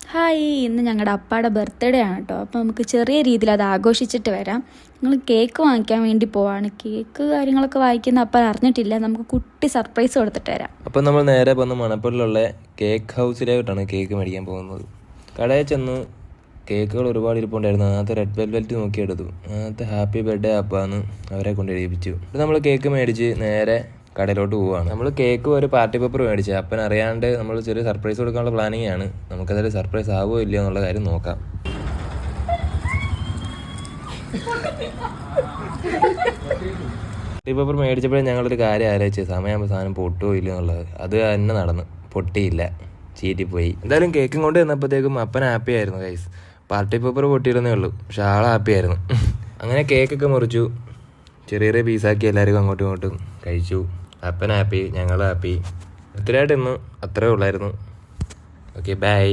Hi, ഇന്ന് ഞങ്ങളുടെ അപ്പാടെ ബർത്ത്ഡേ ആണ് കേട്ടോ. അപ്പോൾ നമുക്ക് ചെറിയ രീതിയിൽ അത് ആഘോഷിച്ചിട്ട് വരാം. ഞങ്ങൾ കേക്ക് വാങ്ങിക്കാൻ വേണ്ടി പോവാണ്. കേക്ക് കാര്യങ്ങളൊക്കെ വാങ്ങിക്കുന്ന അപ്പൻ അറിഞ്ഞിട്ടില്ല. നമുക്ക് കുട്ടി സർപ്രൈസ് കൊടുത്തിട്ട് വരാം. അപ്പം നമ്മൾ നേരെ വന്ന് മണപ്പള്ളിലുള്ള കേക്ക് ഹൗസിലോട്ടാണ് കേക്ക് മേടിക്കാൻ പോകുന്നത്. കടയിൽ ചെന്ന് കേക്കുകൾ ഒരുപാട് ഇരിപ്പുണ്ടായിരുന്നു. അതിനകത്ത് റെഡ് വെൽവെറ്റ് നോക്കിയെടുത്തു. അതിനകത്ത് ഹാപ്പി ബർത്ത്ഡേ അപ്പാന്ന് അവരെ കൊണ്ട് എഴുതിപ്പിച്ചു. നമ്മൾ കേക്ക് മേടിച്ച് നേരെ കടയിലോട്ട് പോവുകയാണ്. നമ്മൾ കേക്ക് ഒരു പാർട്ടി പേപ്പർ മേടിച്ചത്. അപ്പൻ അറിയാണ്ട് നമ്മൾ ചെറിയ സർപ്രൈസ് കൊടുക്കാനുള്ള പ്ലാനിങ് ആണ്. നമുക്കതൊരു സർപ്രൈസ് ആവുമോ ഇല്ലയോ എന്നുള്ള കാര്യം നോക്കാം. പാർട്ടി പേപ്പർ മേടിച്ചപ്പോഴേ ഞങ്ങളൊരു കാര്യം ആലോചിച്ച് സമയമാകുമ്പോൾ സാധനം പൊട്ടുമോ ഇല്ലയോ എന്നുള്ളത്. അത് തന്നെ നടന്നു, പൊട്ടിയില്ല, ചീറ്റിപ്പോയി. എന്തായാലും കേക്കും കൊണ്ട് ചെന്നപ്പോഴത്തേക്കും അപ്പൻ ഹാപ്പി ആയിരുന്നു ഗൈസ്. പാർട്ടി പേപ്പർ പൊട്ടിയിരുന്നേ ഉള്ളൂ, പക്ഷെ ആൾ ഹാപ്പി ആയിരുന്നു. അങ്ങനെ കേക്കൊക്കെ മുറിച്ചു, ചെറിയ ചെറിയ പീസാക്കി എല്ലാവർക്കും അങ്ങോട്ടും ഇങ്ങോട്ടും കഴിച്ചു. അപ്പൻ ഹാപ്പി, ഞങ്ങൾ ഹാപ്പി. ബർത്ത്ഡേ ആയിട്ട് ഇന്ന് അത്രേ ഉള്ളായിരുന്നു. Okay, by.